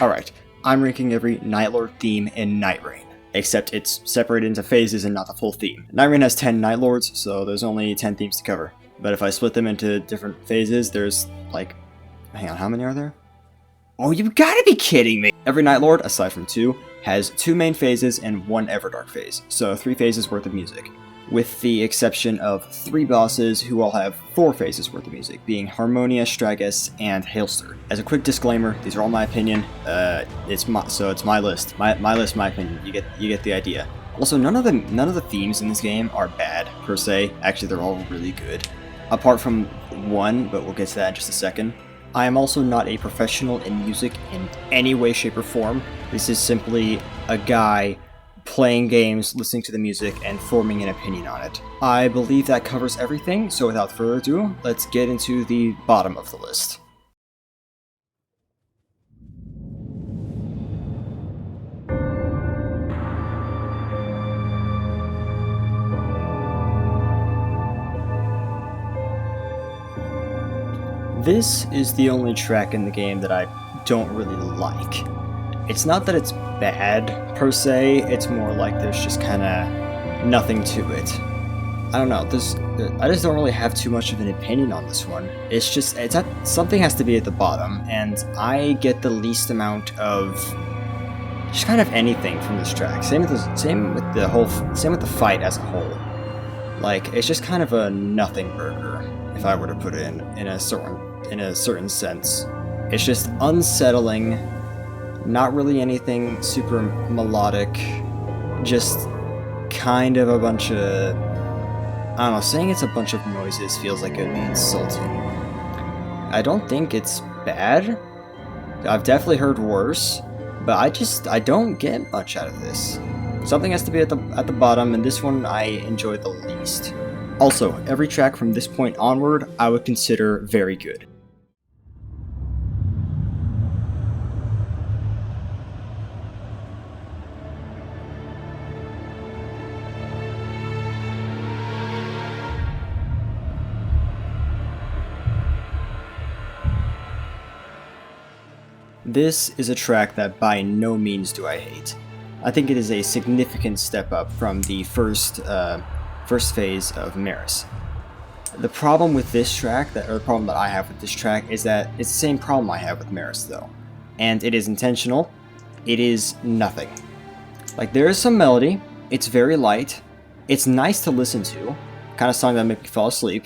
Alright, I'm ranking every Nightlord theme in Night Rain, except it's separated into phases and not the full theme. Night Rain has 10 Nightlords, so there's only 10 themes to cover. But if I split them into different phases, there's like... hang on, how many are there? Oh, you gotta be kidding me! Every Nightlord, aside from 2, has 2 main phases and 1 Everdark phase, so 3 phases worth of music. With the exception of 3 bosses who all have 4 phases worth of music, being Harmonia, Stragus, and Heolstor. As a quick disclaimer, these are all my opinion. It's my list. My list, my opinion. You get the idea. Also, none of the themes in this game are bad per se. Actually, they're all really good, apart from one, but we'll get to that in just a second. I am also not a professional in music in any way, shape, or form. This is simply a guy playing games, listening to the music, and forming an opinion on it. I believe that covers everything, so without further ado, let's get into the bottom of the list. This is the only track in the game that I don't really like. It's not that it's bad, per se, it's more like there's just kinda nothing to it. I don't know, I just don't really have too much of an opinion on this one. It's just, something has to be at the bottom, and I get the least amount of just kind of anything from this track. Same with the fight as a whole. Like, it's just kind of a nothing burger, if I were to put it in a certain sense. It's just unsettling. Not really anything super melodic, just kind of a bunch of... I don't know, saying it's a bunch of noises feels like it would be insulting. I don't think it's bad. I've definitely heard worse, but I don't get much out of this. Something has to be at the bottom, and this one I enjoy the least. Also, every track from this point onward I would consider very good. This is a track that by no means do I hate. I think it is a significant step up from the first phase of Maris. The problem with this track, the problem that I have with this track, is that it's the same problem I have with Maris though. And it is intentional. It is nothing. Like, there is some melody, it's very light, it's nice to listen to, kind of song that make me fall asleep,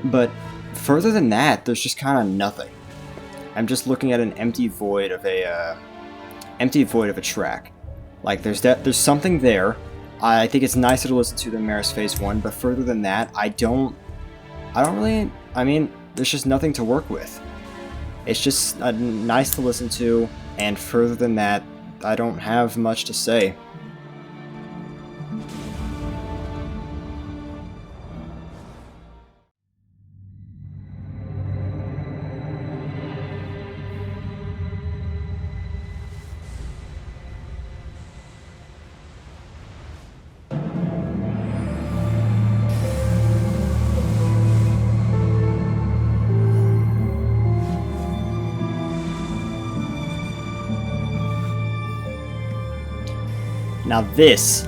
but further than that, there's just kind of nothing. I'm just looking at an empty void of a track. Like, there's something there. I think it's nicer to listen to than Maris Phase 1, but further than that, I don't really, I mean, there's just nothing to work with. It's just nice to listen to, and further than that, I don't have much to say. Now this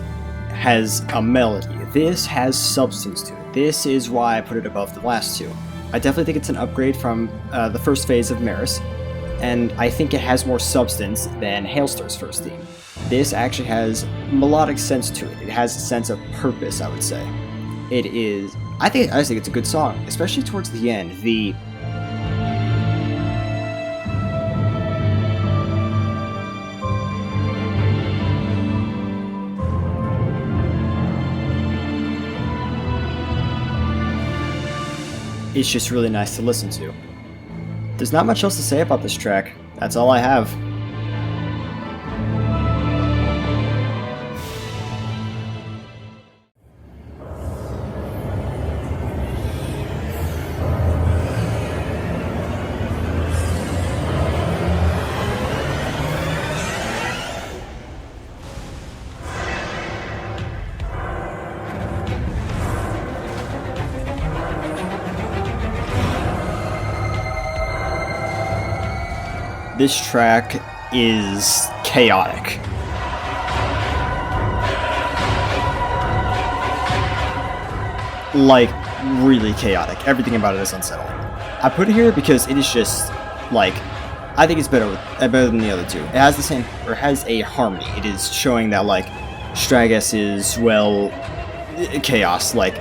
has a melody, this has substance to it, this is why I put it above the last two. I definitely think it's an upgrade from the first phase of Maris, and I think it has more substance than Heolstor's first theme. This actually has melodic sense to it, it has a sense of purpose, I would say. It is, I think it's a good song, especially towards the end. It's just really nice to listen to. There's not much else to say about this track. That's all I have. This track is chaotic. Like, really chaotic. Everything about it is unsettling. I put it here because it is just, like, I think it's better than the other two. It has the same, or has a harmony. It is showing that, like, Stragus is, well, chaos. Like,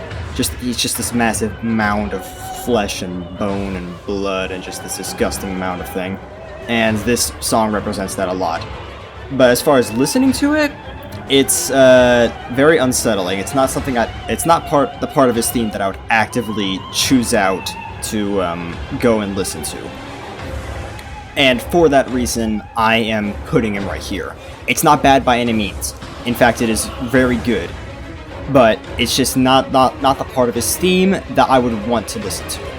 he's just this massive mound of flesh and bone and blood and just this disgusting amount of thing. And this song represents that a lot. But as far as listening to it, it's very unsettling. It's not something it's not the part of his theme that I would actively choose out to go and listen to. And for that reason, I am putting him right here. It's not bad by any means. In fact, it is very good. But it's just not the part of his theme that I would want to listen to.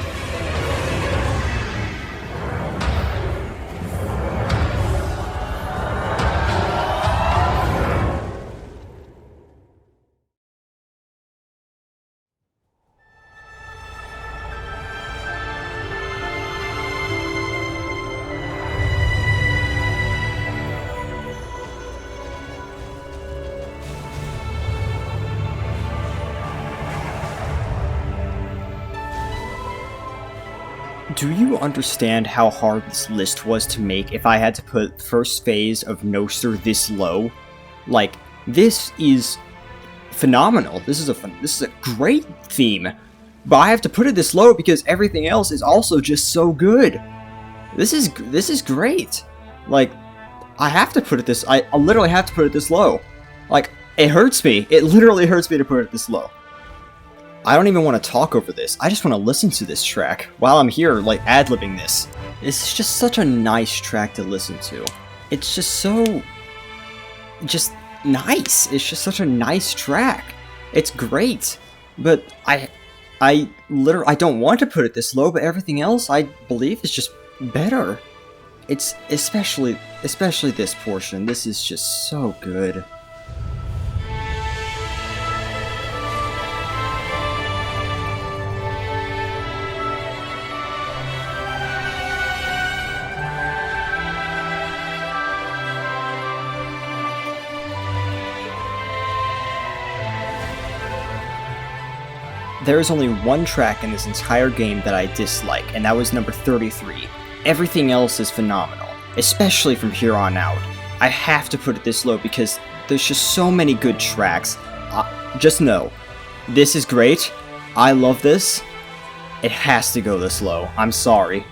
Do you understand how hard this list was to make if I had to put first phase of Nostr this low? Like, this is phenomenal. This is a great theme. But I have to put it this low because everything else is also just so good. This is great. Like, I have to put it this I literally have to put it this low. Like, it hurts me. It literally hurts me to put it this low. I don't even want to talk over this. I just want to listen to this track while I'm here, like, ad-libbing this. It's just such a nice track to listen to. It's just so... just nice. It's just such a nice track. It's great. But I don't want to put it this low, but everything else I believe is just better. It's especially this portion. This is just so good. There is only one track in this entire game that I dislike, and that was number 33. Everything else is phenomenal, especially from here on out. I have to put it this low because there's just so many good tracks. Just know, this is great. I love this. It has to go this low. I'm sorry.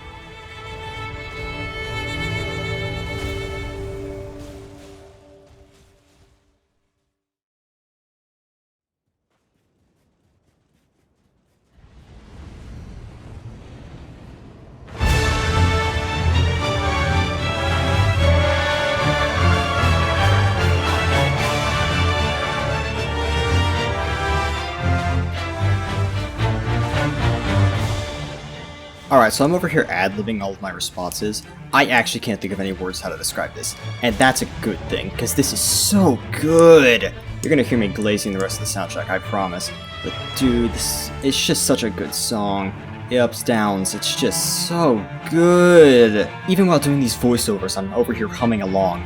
Alright, so I'm over here ad-libbing all of my responses. I actually can't think of any words how to describe this, and that's a good thing, because this is so good! You're gonna hear me glazing the rest of the soundtrack, I promise. But dude, it's just such a good song. Ups, downs, it's just so good! Even while doing these voiceovers, I'm over here humming along.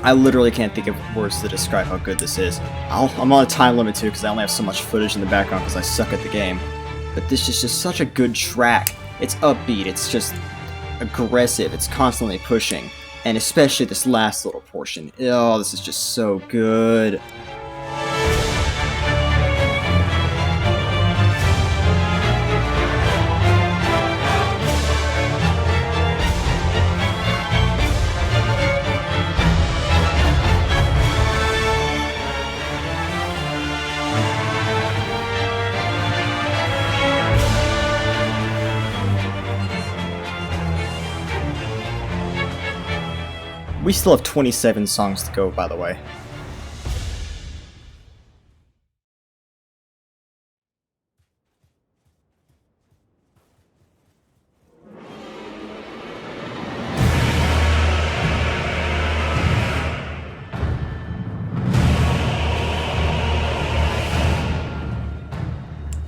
I literally can't think of words to describe how good this is. I'm on a time limit too, because I only have so much footage in the background because I suck at the game. But this is just such a good track. It's upbeat, it's just aggressive, it's constantly pushing. And especially this last little portion. Oh, this is just so good. We still have 27 songs to go, by the way.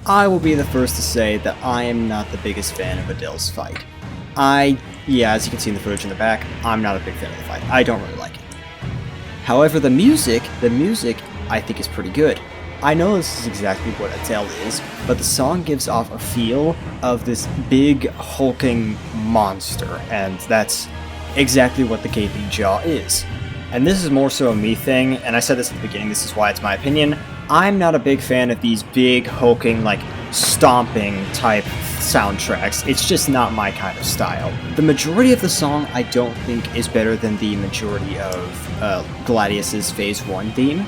I will be the first to say that I am not the biggest fan of Adele's fight. Yeah, as you can see in the footage in the back, I'm not a big fan of the fight. I don't really like it. However, the music, I think is pretty good. I know this is exactly what Adele is, but the song gives off a feel of this big, hulking monster, and that's exactly what the Gaping Jaw is. And this is more so a me thing, and I said this at the beginning, this is why it's my opinion. I'm not a big fan of these big, hulking, like, stomping type soundtracks. It's just not my kind of style. The majority of the song I don't think is better than the majority of Gladius's Phase 1 theme.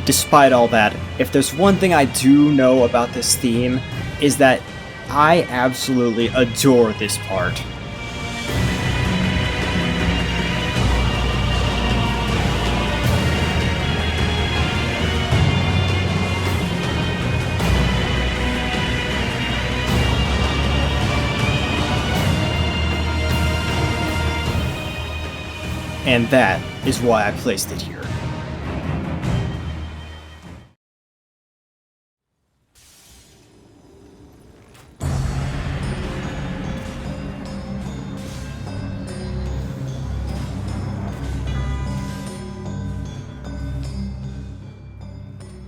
Despite all that, if there's one thing I do know about this theme, is that I absolutely adore this part. And that is why I placed it here.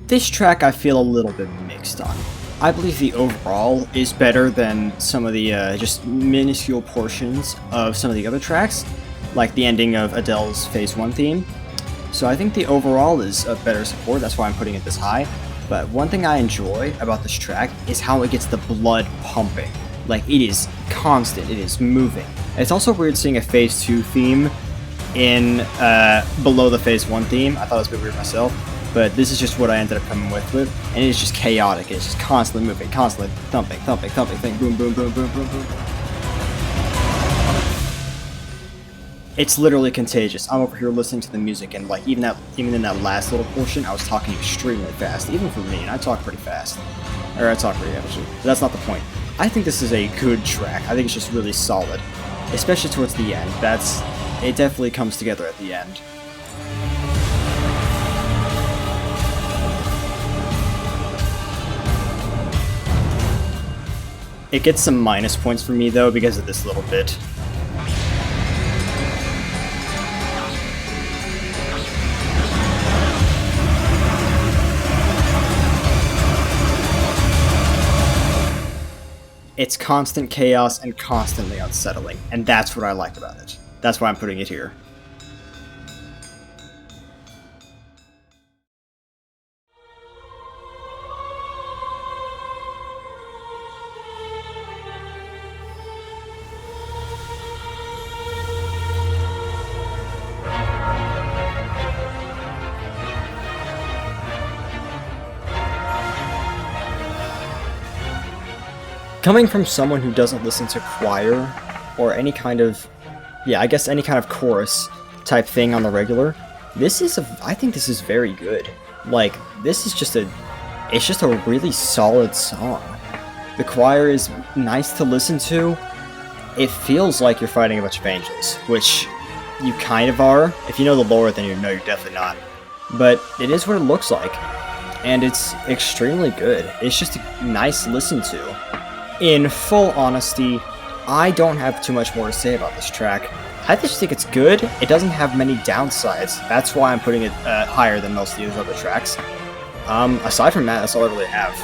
This track I feel a little bit mixed on. I believe the overall is better than some of the just minuscule portions of some of the other tracks, like the ending of Adele's Phase 1 theme. So I think the overall is a better support, that's why I'm putting it this high. But one thing I enjoy about this track is how it gets the blood pumping. Like, it is constant, it is moving. And it's also weird seeing a Phase 2 theme in below the Phase 1 theme. I thought it was a bit weird myself. But this is just what I ended up coming with, and it is just chaotic. It's just constantly moving, constantly thumping, boom, boom, boom, boom, boom, boom. It's literally contagious. I'm over here listening to the music, and like even in that last little portion, I was talking extremely fast, even for me, and I talk pretty fast. Or I talk pretty fast, but that's not the point. I think this is a good track. I think it's just really solid, especially towards the end. It definitely comes together at the end. It gets some minus points for me, though, because of this little bit. It's constant chaos and constantly unsettling, and that's what I like about it. That's why I'm putting it here. Coming from someone who doesn't listen to choir, or any kind of, I guess any kind of chorus type thing on the regular, I think this is very good. Like, this is just it's just a really solid song. The choir is nice to listen to. It feels like you're fighting a bunch of angels, which you kind of are. If you know the lore, then you know you're definitely not. But it is what it looks like, and it's extremely good. It's just a nice listen to. In full honesty, I don't have too much more to say about this track. I just think it's good. It doesn't have many downsides. That's why I'm putting it higher than most of these other tracks. Aside from that, that's all I really have.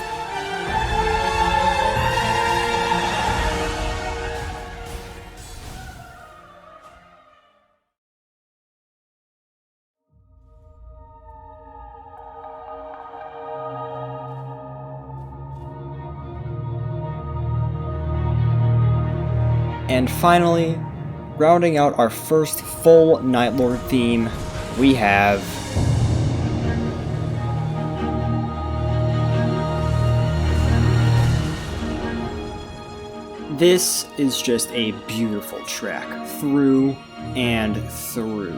And finally, rounding out our first full Nightlord theme, we have this is just a beautiful track through and through.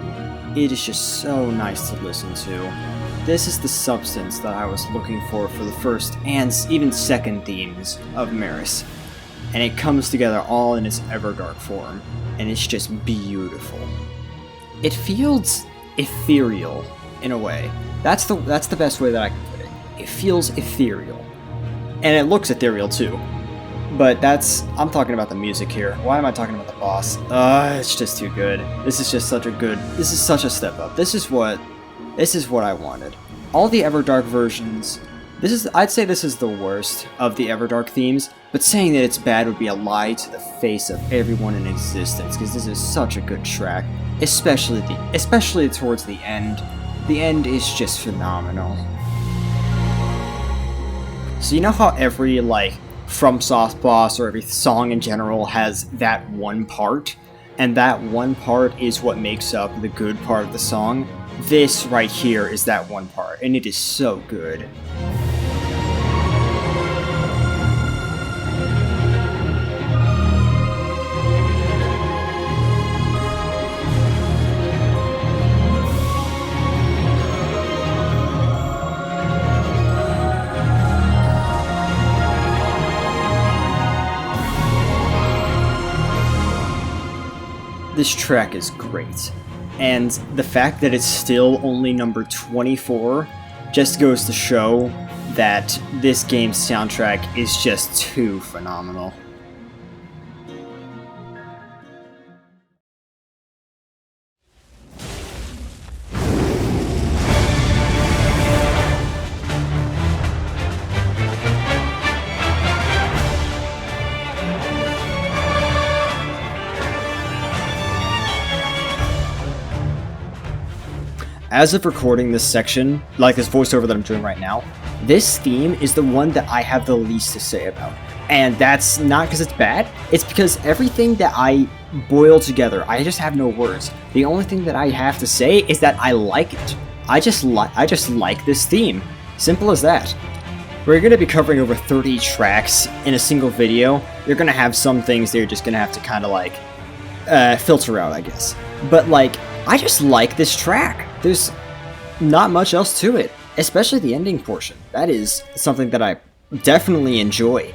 It is just so nice to listen to. This is the substance that I was looking for the first and even second themes of Maris. And it comes together all in its Everdark form, and it's just beautiful. It feels ethereal, in a way. That's the best way that I can put it. It feels ethereal. And it looks ethereal, too. But I'm talking about the music here. Why am I talking about the boss? It's just too good. This is just this is such a step up. This is what I wanted. All the Everdark versions, I'd say this is the worst of the Everdark themes, but saying that it's bad would be a lie to the face of everyone in existence, because this is such a good track, especially towards the end. The end is just phenomenal. So you know how every, Fromsoft boss or every song in general has that one part, and that one part is what makes up the good part of the song? This right here is that one part, and it is so good. This track is great, and the fact that it's still only number 24 just goes to show that this game's soundtrack is just too phenomenal. As of recording this section, like this voiceover that I'm doing right now, this theme is the one that I have the least to say about. And that's not because it's bad, it's because everything that I boil together, I just have no words. The only thing that I have to say is that I like it. I just like this theme. Simple as that. We're going to be covering over 30 tracks in a single video. You're going to have some things that you're just going to have to kind of filter out, I guess. But I just like this track. There's not much else to it, especially the ending portion. That is something that I definitely enjoy.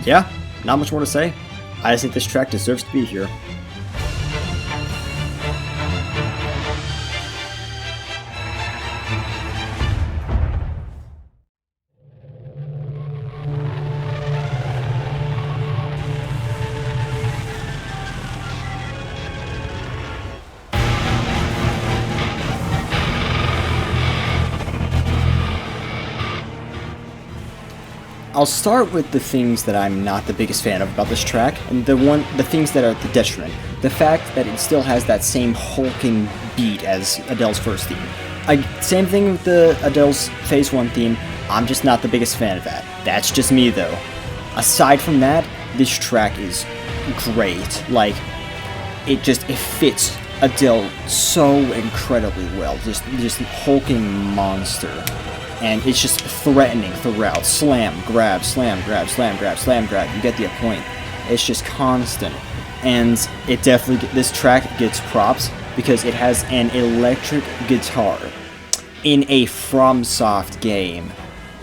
Yeah, not much more to say. I just think this track deserves to be here. I'll start with the things that I'm not the biggest fan of about this track, and the things that are the detriment. The fact that it still has that same hulking beat as Adele's first theme. Same thing with the Adele's Phase 1 theme, I'm just not the biggest fan of that. That's just me though. Aside from that, this track is great. It fits Adele so incredibly well. Just hulking monster. And it's just threatening throughout. Slam, grab, slam, grab, slam, grab, slam, grab. You get the point. It's just constant. And this track gets props because it has an electric guitar in a Fromsoft game.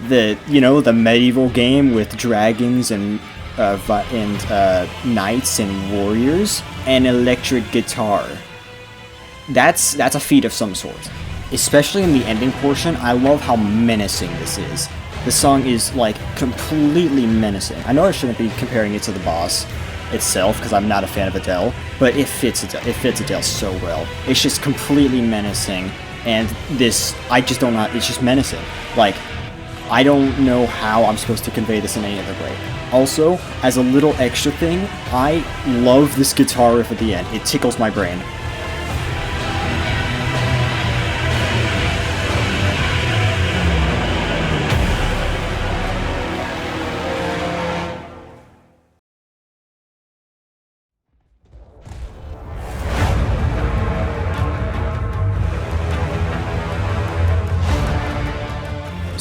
The medieval game with dragons and knights and warriors. An electric guitar. That's a feat of some sort. Especially in the ending portion, I love how menacing this is. The song is, completely menacing. I know I shouldn't be comparing it to the boss itself, because I'm not a fan of Adele, but it fits Adele so well. It's just completely menacing, and it's just menacing. I don't know how I'm supposed to convey this in any other way. Also, as a little extra thing, I love this guitar riff at the end. It tickles my brain.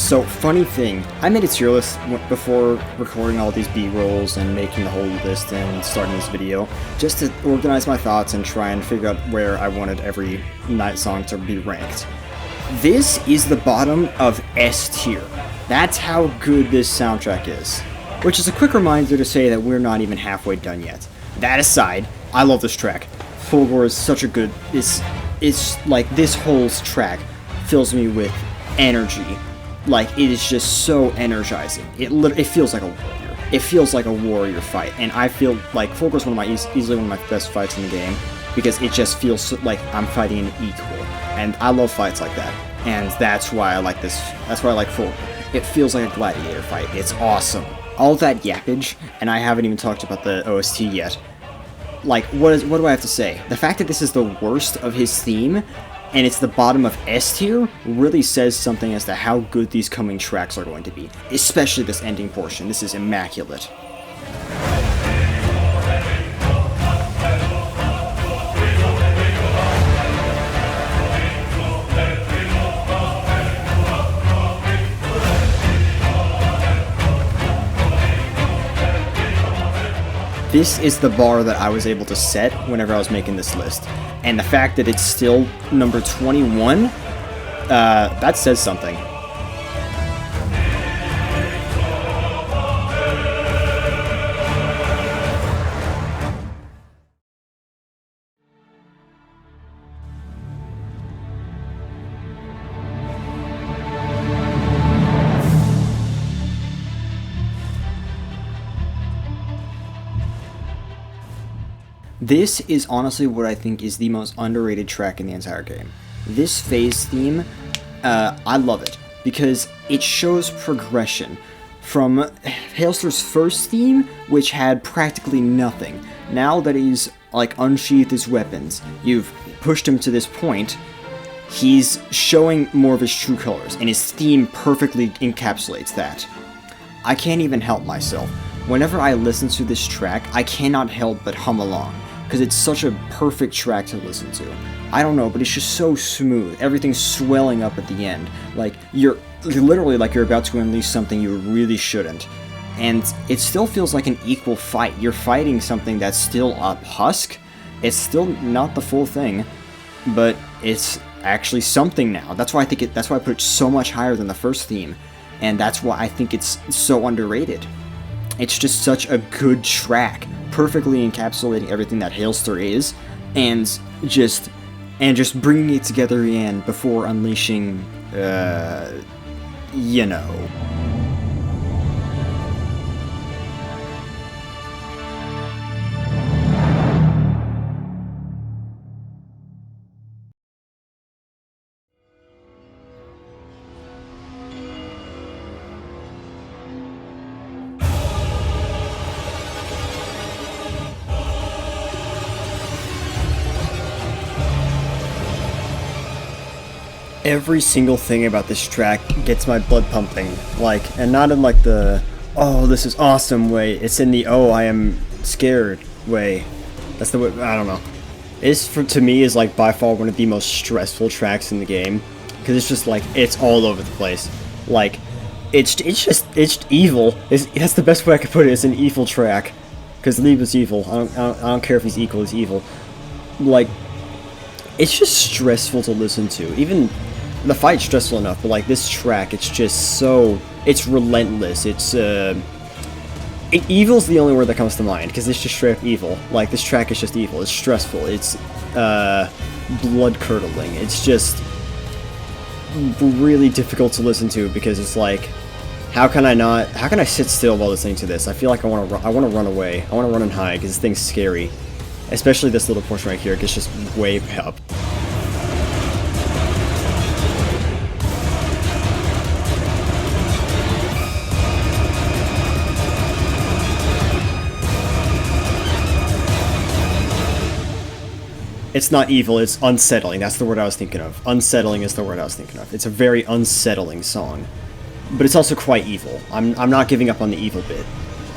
So, funny thing, I made a tier list before recording all these B-rolls and making the whole list and starting this video, just to organize my thoughts and try and figure out where I wanted every Night song to be ranked. This is the bottom of S tier. That's how good this soundtrack is. Which is a quick reminder to say that we're not even halfway done yet. That aside, I love this track. Fulgore is such a good... It's like, this whole track fills me with energy. Like, it is just so energizing. It feels like a warrior. It feels like a warrior fight, and I feel like Fulgore is easily one of my best fights in the game, because it just feels so, like I'm fighting an equal, and I love fights like that, and that's why I like this. That's why I like Fulgore. It feels like a gladiator fight. It's awesome. All that yappage, and I haven't even talked about the OST yet. Like, what do I have to say? The fact that this is the worst of his theme, and it's the bottom of S tier, really says something as to how good these coming tracks are going to be. Especially this ending portion. This is immaculate. This is the bar that I was able to set whenever I was making this list. And the fact that it's still number 21, that says something. This is honestly what I think is the most underrated track in the entire game. This phase theme, I love it, because it shows progression from Heolstor's first theme, which had practically nothing. Now that he's, like, unsheathed his weapons, you've pushed him to this point, he's showing more of his true colors, and his theme perfectly encapsulates that. I can't even help myself. Whenever I listen to this track, I cannot help but hum along, because it's such a perfect track to listen to. I don't know, but it's just so smooth. Everything's swelling up at the end. Like, you're literally like you're about to unleash something you really shouldn't. And it still feels like an equal fight. You're fighting something that's still a husk. It's still not the full thing, but it's actually something now. That's why that's why I put it so much higher than the first theme. And that's why I think it's so underrated. It's just such a good track, perfectly encapsulating everything that Heolstor is, and just bringing it together again before unleashing, you know. Every single thing about this track gets my blood pumping, like, and not in like the, oh, this is awesome way, it's in the, oh, I am scared way. That's the way, I don't know. To me, is like by far one of the most stressful tracks in the game, because it's just like, it's all over the place. Like, it's evil. That's the best way I could put it, it's an evil track. Because Lieb is evil, I don't care if he's equal, he's evil. Like, it's just stressful to listen to. Even the fight's stressful enough, but like this track, it's just so, it's relentless. It's evil's the only word that comes to mind, because it's just straight up evil. Like, this track is just evil. It's stressful. It's blood curdling. It's just really difficult to listen to, because it's like, how can I sit still while listening to this? I feel like I want to run away. I want to run and hide, because this thing's scary. Especially this little portion right here, it gets just way up. It's not evil, it's unsettling. That's the word I was thinking of. Unsettling is the word I was thinking of. It's a very unsettling song. But it's also quite evil. I'm not giving up on the evil bit.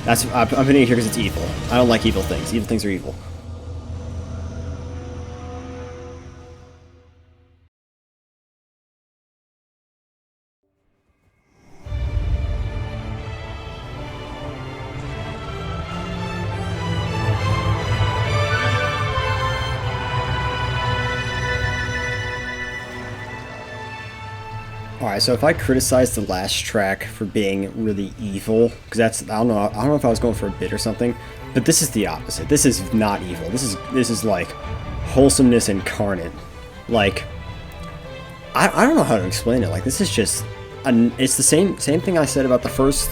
I'm putting it here because it's evil. I don't like evil things. Evil things are evil. Alright, so if I criticize the last track for being really evil, because that's, I don't know if I was going for a bit or something, but this is the opposite. This is not evil. This is like wholesomeness incarnate. Like, I don't know how to explain it. Like, this is just, it's the same thing I said about the first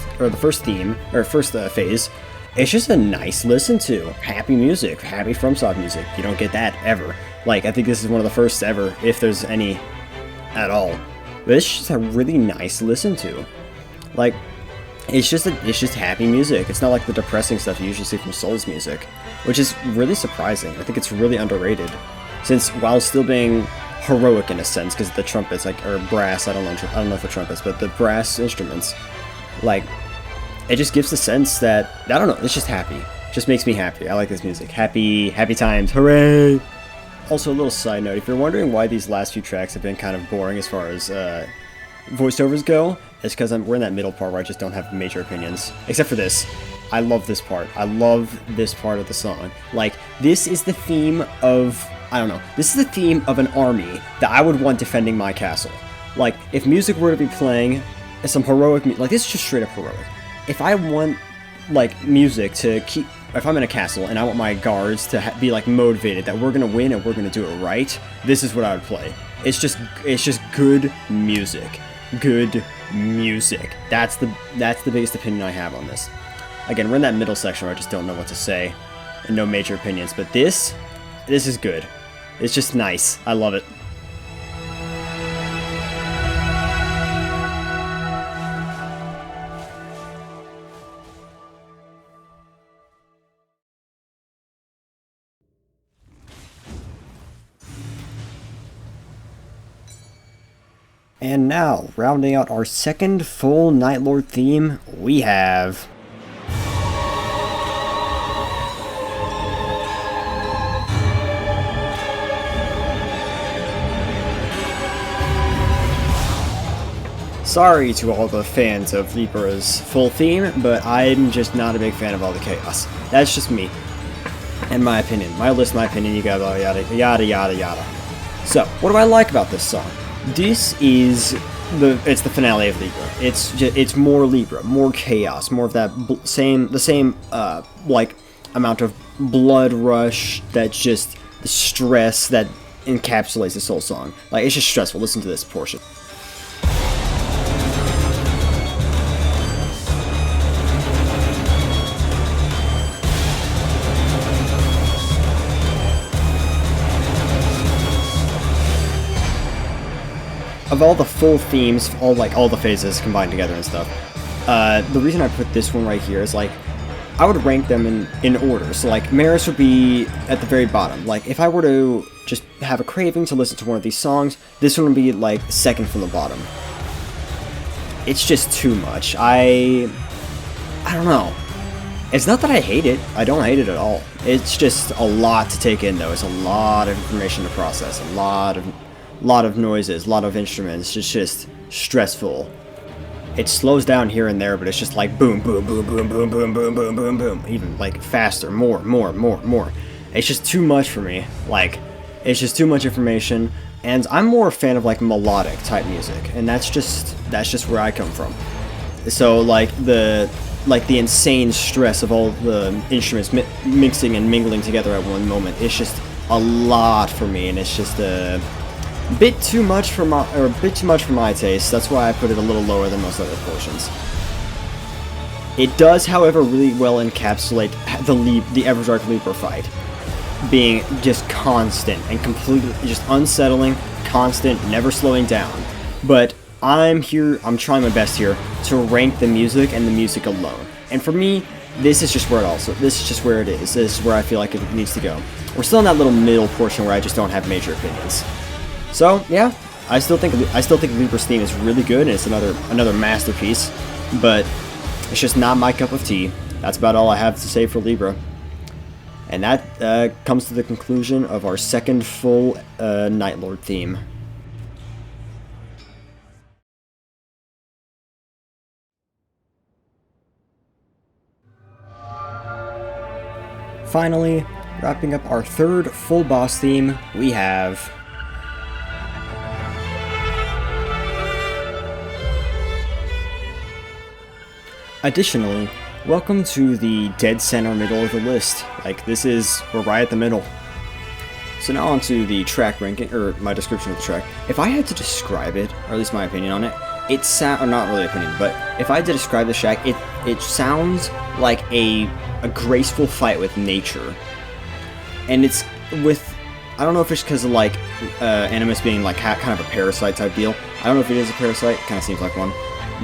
theme, or first phase. It's just a nice listen to. Happy music, happy Fromsoft music. You don't get that ever. Like, I think this is one of the first ever, if there's any at all. But it's just a really nice listen to. Like, it's just happy music. It's not like the depressing stuff you usually see from Souls music, which is really surprising. I think it's really underrated, since while still being heroic in a sense, because the trumpets, like, or brass, I don't know if the trumpets, but the brass instruments, like, it just gives the sense that, I don't know, it's just happy. It just makes me happy. I like this music. Happy times, hooray! Also, a little side note, if you're wondering why these last few tracks have been kind of boring as far as voiceovers go, it's because we're in that middle part where I just don't have major opinions. Except for this. I love this part. I love this part of the song. Like, this is the theme of, I don't know, this is the theme of an army that I would want defending my castle. Like, if music were to be playing, some heroic music, like, this is just straight up heroic. If I want, like, music to keep, if I'm in a castle and I want my guards to be, like, motivated that we're gonna win and we're gonna do it right, this is what I would play. It's just good music. Good music. That's the biggest opinion I have on this. Again, we're in that middle section where I just don't know what to say, and no major opinions, but this is good. It's just nice. I love it. And now, rounding out our second full Nightlord theme, we have... Sorry to all the fans of Libra's full theme, but I'm just not a big fan of all the chaos. That's just me. In my opinion. My list, my opinion, you got yada yada yada yada. So, what do I like about this song? This is it's the finale of Libra. It's more Libra, more chaos, more of that the same like amount of blood rush, that's just the stress that encapsulates this whole song. Like, it's just stressful. Listen to this portion. Of all the full themes, all the phases combined together and stuff, the reason I put this one right here is, like, I would rank them in order. So, like, Maris would be at the very bottom. Like, if I were to just have a craving to listen to one of these songs, this one would be, like, second from the bottom. It's just too much. I don't know. It's not that I hate it. I don't hate it at all. It's just a lot to take in, though. It's a lot of information to process. A lot of noises, a lot of instruments. It's just stressful. It slows down here and there, but it's just like boom, boom, boom, boom, boom, boom, boom, boom, boom, boom. Even like faster, more. It's just too much for me. Like, it's just too much information. And I'm more a fan of, like, melodic type music, and that's just where I come from. So, like, the insane stress of all the instruments mixing and mingling together at one moment, it's just a lot for me, and it's just a bit too much for my taste. That's why I put it a little lower than most other portions. It does, however, really well encapsulate the Everdark Leaper fight, being just constant and completely just unsettling, constant, never slowing down. But I'm trying my best here to rank the music and the music alone. And for me, this is just where it is. This is where I feel like it needs to go. We're still in that little middle portion where I just don't have major opinions. So yeah, I still think Libra's theme is really good, and it's another masterpiece. But it's just not my cup of tea. That's about all I have to say for Libra. And that comes to the conclusion of our second full Nightlord theme. Finally, wrapping up our third full boss theme, we have Additionally, welcome to the dead center middle of the list. Like, we're right at the middle. So now on to the track ranking, or my description of the track. If I had to describe it, or at least my opinion on it, or not really opinion, but if I had to describe the track, it sounds like a graceful fight with nature. And it's with, I don't know if it's because of like Animus being like kind of a parasite type deal. I don't know if it is a parasite, it kind of seems like one,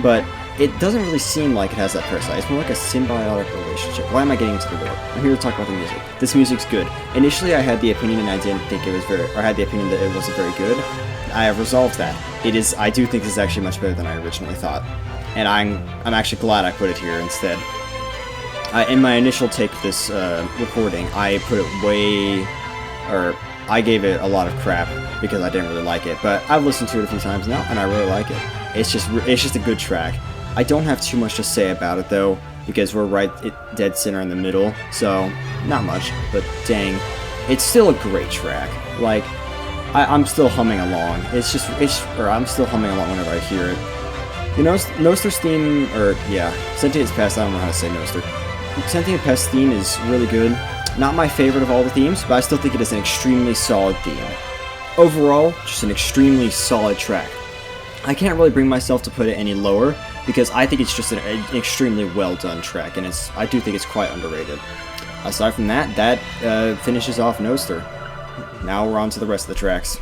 but it doesn't really seem like it has that parasite. It's more like a symbiotic relationship. Why am I getting into the lore? I'm here to talk about the music. This music's good. Initially, I had the opinion, and I didn't think it was I had the opinion that it wasn't very good. I have resolved that. I do think this is actually much better than I originally thought, and I'm actually glad I put it here instead. In my initial take of this recording, I put it I gave it a lot of crap because I didn't really like it. But I've listened to it a few times now, and I really like it. It's just a good track. I don't have too much to say about it though, because we're right dead center in the middle, so not much, but dang, it's still a great track. Like, I'm still humming along. I'm still humming along whenever I hear it. You know, Nostor's theme, Sentient Pest, I don't know how to say Nostor. Sentient Pest theme is really good. Not my favorite of all the themes, but I still think it is an extremely solid theme. Overall, just an extremely solid track. I can't really bring myself to put it any lower, because I think it's just an extremely well done track, and I do think it's quite underrated. Aside from that, finishes off Nostor. Now we're on to the rest of the tracks.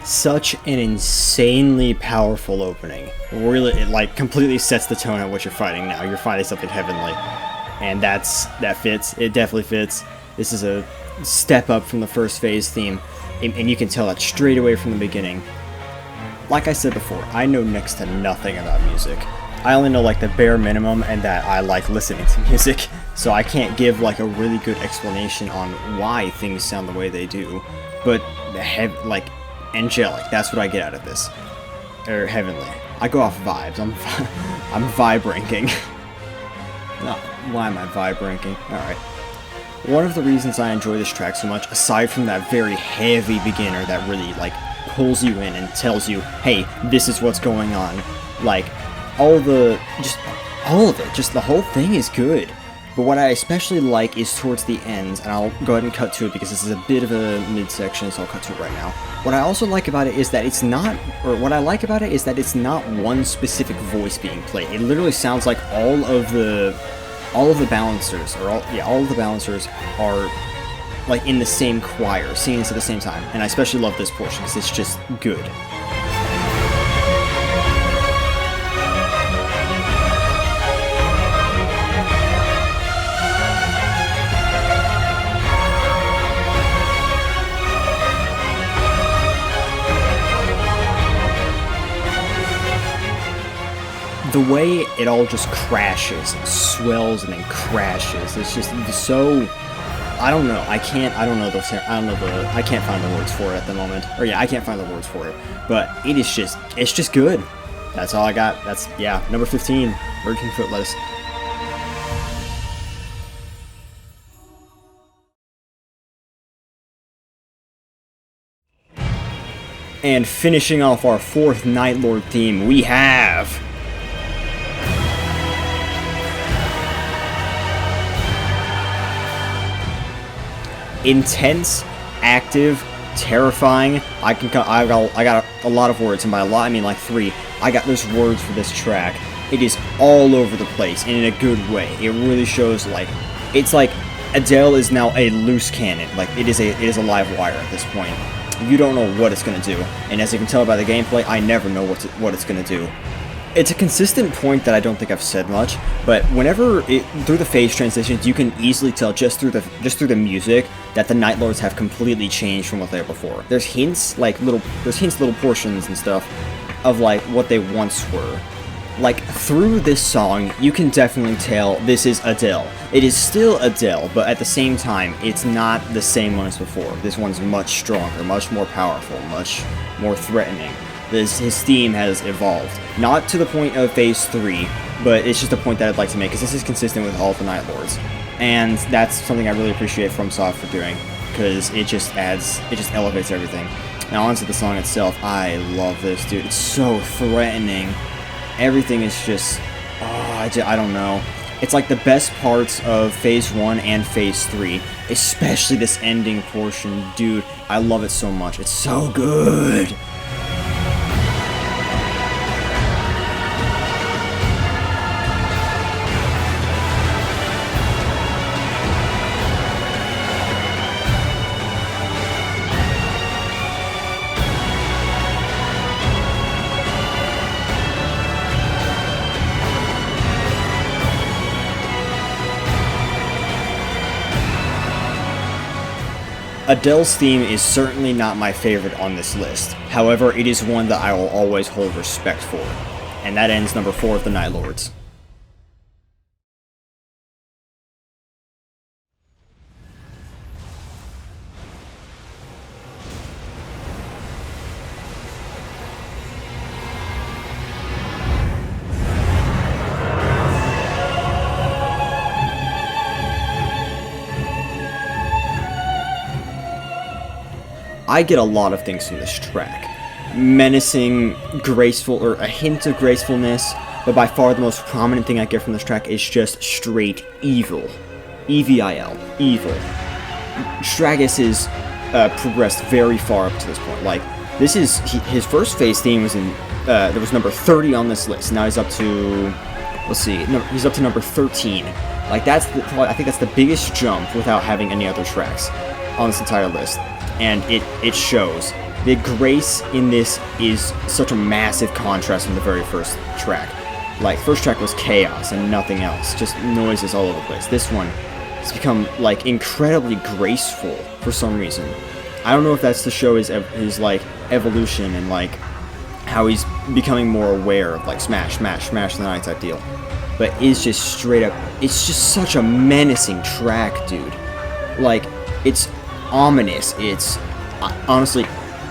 Such an insanely powerful opening. Really, it like completely sets the tone at what you're fighting now. You're fighting something heavenly, and that fits. It definitely fits. This is a step up from the first phase theme, and you can tell that straight away from the beginning. Like I said before, I know next to nothing about music. I only know like the bare minimum, and that I like listening to music, so I can't give like a really good explanation on why things sound the way they do. But angelic, that's what I get out of this. Or heavenly. I go off vibes. I'm vibe ranking. No, why am I vibe ranking? Alright. One of the reasons I enjoy this track so much, aside from that very heavy beginner that really like pulls you in and tells you, hey, this is what's going on. Like, all of it, just the whole thing is good. But what I especially like is towards the end, and I'll go ahead and cut to it because this is a bit of a midsection, so I'll cut to it right now. What I also like about it is that it's not one specific voice being played. It literally sounds like all of the balancers, all of the balancers are like in the same choir, singing at the same time. And I especially love this portion because it's just good. The way it all just crashes, and swells, and then crashes, it's just so, I don't know, I can't find the words for it at the moment, I can't find the words for it, but it's just good. That's all I got. Number 15, Virgin Foot Lettuce. And finishing off our fourth Nightlord theme, we have intense, active, terrifying. I got a lot of words, and by a lot I mean like 3. There's words for this track. It is all over the place, and in a good way. It really shows it's like Adele is now a loose cannon. Like it is a live wire at this point. You don't know what it's gonna do, and as you can tell by the gameplay, I never know what it's gonna do. It's a consistent point that I don't think I've said much, but through the phase transitions, you can easily tell just through the music that the Nightlords have completely changed from what they were before. There's hints, little portions and stuff of like what they once were, Like, through this song, you can definitely tell this is Adele. It is still Adele, but at the same time, it's not the same one as before. This one's much stronger, much more powerful, much more threatening. His theme has evolved. Not to the point of Phase 3, but it's just a point that I'd like to make, because this is consistent with all of the Nightlords. And that's something I really appreciate Fromsoft for doing, because it just elevates everything. Now onto the song itself, I love this, dude. It's so threatening. Everything is just, I don't know. It's like the best parts of Phase 1 and Phase 3, especially this ending portion, dude. I love it so much. It's so good. Adele's theme is certainly not my favorite on this list. However, it is one that I will always hold respect for. And that ends number 4 of the Nightlords. I get a lot of things from this track. Menacing, graceful, or a hint of gracefulness, but by far the most prominent thing I get from this track is just straight evil. E-V-I-L. Evil. Stragus is progressed very far up to this point. Like, this is, his first phase theme was in, there was number 30 on this list. Now he's up to, let's see, no, he's up to number 13. Like, that's I think that's the biggest jump without having any other tracks on this entire list. And it shows. The grace in this is such a massive contrast from the very first track. Like, first track was chaos and nothing else, just noises all over the place. This one has become, like, incredibly graceful for some reason. I don't know if that's to show his like, evolution and, like, how he's becoming more aware of, like, smash, smash, smash the night type deal. But it's just straight up, it's just such a menacing track, dude. Like, it's ominous. It's honestly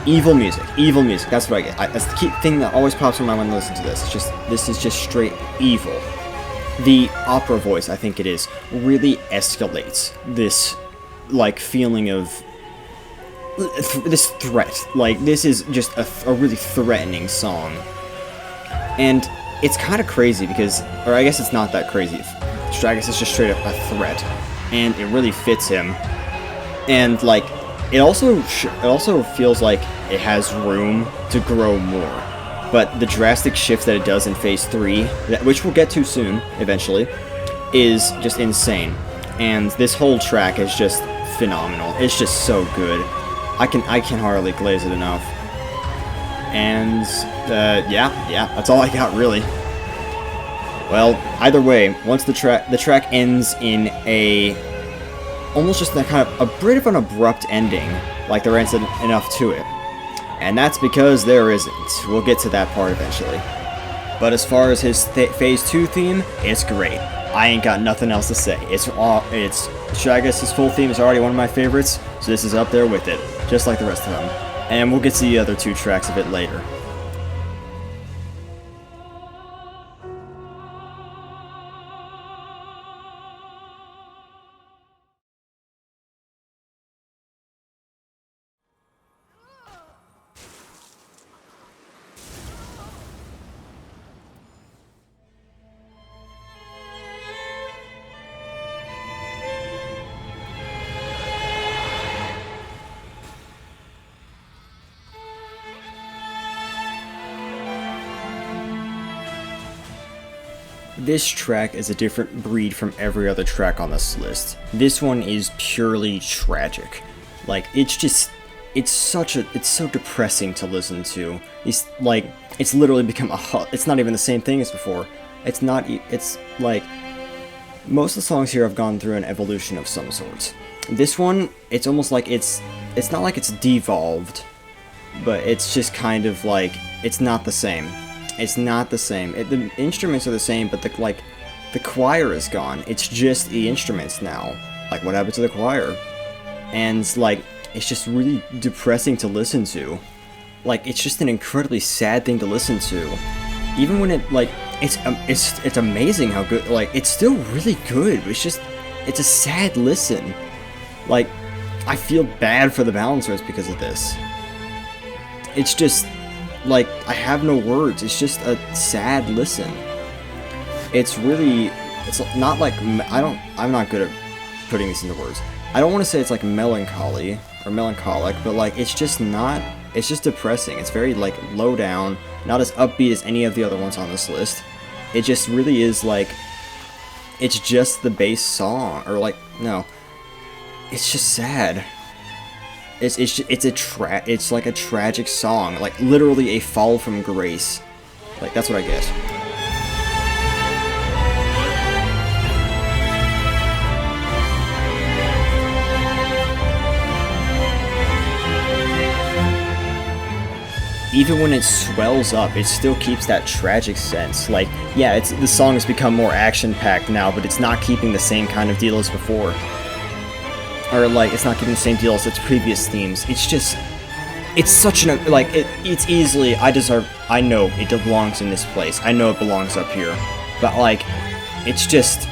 evil music. Evil music. That's what I get. That's the key thing that always pops in my mind when I listen to this. It's just, this is just straight evil. The opera voice, I think it is, really escalates this, like, feeling of this threat. Like, this is just a really threatening song. And it's kind of crazy because, or I guess it's not that crazy. Stragus is just straight up a threat, and it really fits him. And, like, it also feels like it has room to grow more. But the drastic shift that it does in Phase 3, which we'll get to soon, eventually, is just insane. And this whole track is just phenomenal. It's just so good. I can hardly glaze it enough. And, yeah, that's all I got, really. Well, either way, once the track ends in almost just that kind of a bit of an abrupt ending, like there isn't enough to it. And that's because there isn't. We'll get to that part eventually. But as far as his Phase 2 theme, it's great. I ain't got nothing else to say. Stragus' full theme is already one of my favorites, so this is up there with it, just like the rest of them. And we'll get to the other 2 tracks a bit later. This track is a different breed from every other track on this list. This one is purely tragic. Like, it's so depressing to listen to. It's literally become it's not even the same thing as before. It's like, most of the songs here have gone through an evolution of some sorts. This one, it's almost like it's not like it's devolved, but it's just kind of like, it's not the same. It's not the same. The instruments are the same, but the choir is gone. It's just the instruments now. Like, what happened to the choir? And, like, it's just really depressing to listen to. Like, it's just an incredibly sad thing to listen to. Even when it, like, it's amazing how good, like, it's still really good, but it's a sad listen. Like, I feel bad for the balancers because of this. It's just, like, I have no words. It's just a sad listen. It's really, it's not like, I'm not good at putting this into words. I don't want to say it's like melancholy or melancholic, but like, it's just depressing. It's very like low down, not as upbeat as any of the other ones on this list. It just really is like, it's just the bass song, or like, no, it's just sad. It's like a tragic song, like literally a fall from grace. Like, that's what I get. Even when it swells up, it still keeps that tragic sense. Like, yeah, the song has become more action-packed now, but it's not keeping the same kind of deal as before. Or, like, it's not keeping the same deal as its previous themes. It's just, it's such an, like, it's easily, I know it belongs in this place. I know it belongs up here. But, like, it's just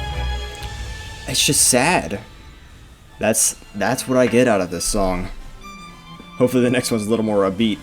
sad. That's what I get out of this song. Hopefully the next one's a little more upbeat.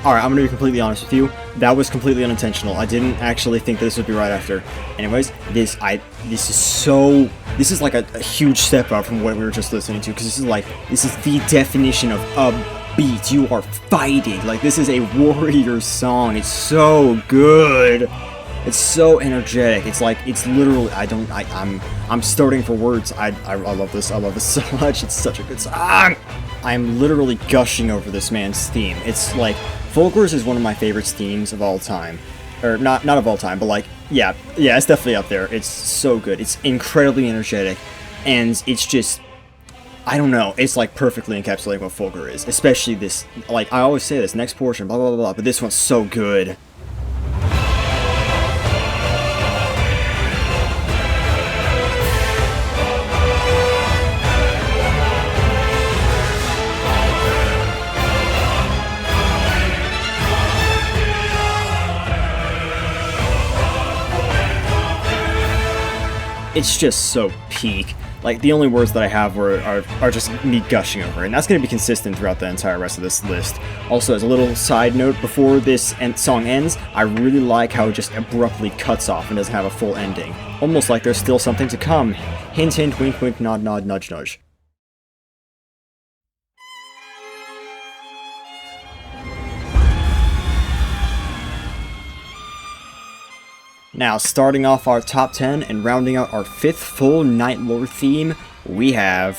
Alright, I'm gonna be completely honest with you. That was completely unintentional. I didn't actually think this would be right after. Anyways, this is like a huge step up from what we were just listening to, because this is the definition of upbeat. You are fighting. Like, this is a warrior song. It's so good. It's so energetic. It's like, it's literally, I'm starting for words. I love this. I love this so much. It's such a good song. I'm literally gushing over this man's theme. It's like, Fulgur's is one of my favorite themes of all time. Or, not of all time, but like, yeah, it's definitely up there. It's so good. It's incredibly energetic, and it's just, I don't know, it's like perfectly encapsulating what Fulgur is. Especially this, like, I always say this, next portion, blah, blah, blah, blah, but this one's so good. It's just so peak. Like, the only words that I have are just me gushing over it, and that's going to be consistent throughout the entire rest of this list. Also, as a little side note, before this song ends, I really like how it just abruptly cuts off and doesn't have a full ending. Almost like there's still something to come. Hint, hint, wink, wink, nod, nod, nudge, nudge. Now, starting off our top 10 and rounding out our 5th full Nightlord theme, we have...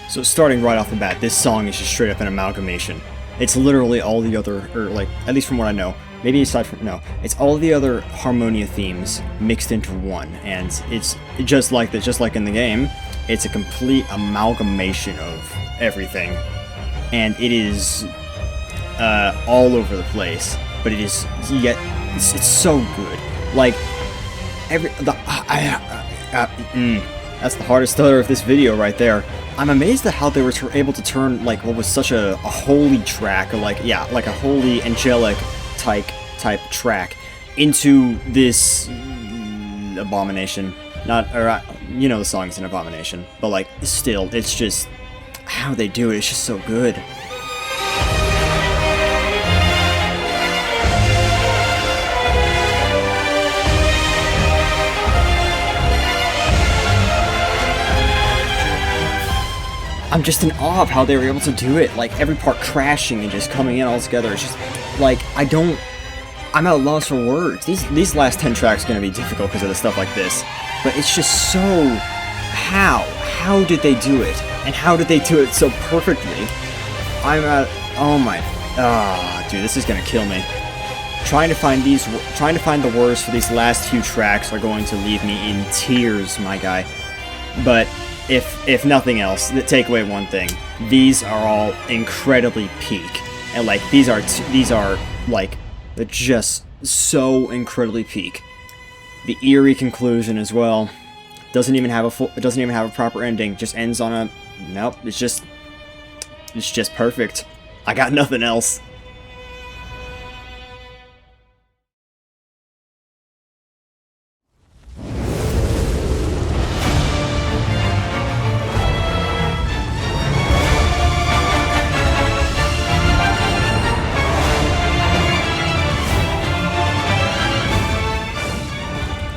So starting right off the bat, this song is just straight up an amalgamation. It's literally all the other, or like, at least from what I know, maybe aside from, no, it's all the other Harmonia themes mixed into one, and it's just like that, just like in the game, it's a complete amalgamation of everything, and it is all over the place, but it is, yet, it's so good. Like, that's the hardest stutter of this video right there. I'm amazed at how they were able to turn, like, what was such a holy track, or like, yeah, like a holy angelic type track into this abomination. Not, or, you know the song's an abomination, but like, still, it's just, how they do it, it's just so good. I'm just in awe of how they were able to do it. Like, every part crashing and just coming in all together. It's just, like, I'm at a loss for words. These last 10 tracks are going to be difficult because of the stuff like this. But it's just so... How did they do it? And how did they do it so perfectly? I'm at... Oh my... dude, this is going to kill me. Trying to find the words for these last few tracks are going to leave me in tears, my guy. But... If nothing else, take away one thing. These are all incredibly peak, and like these are like just so incredibly peak. The eerie conclusion as well doesn't even have a proper ending. Just ends on a nope. It's just perfect. I got nothing else.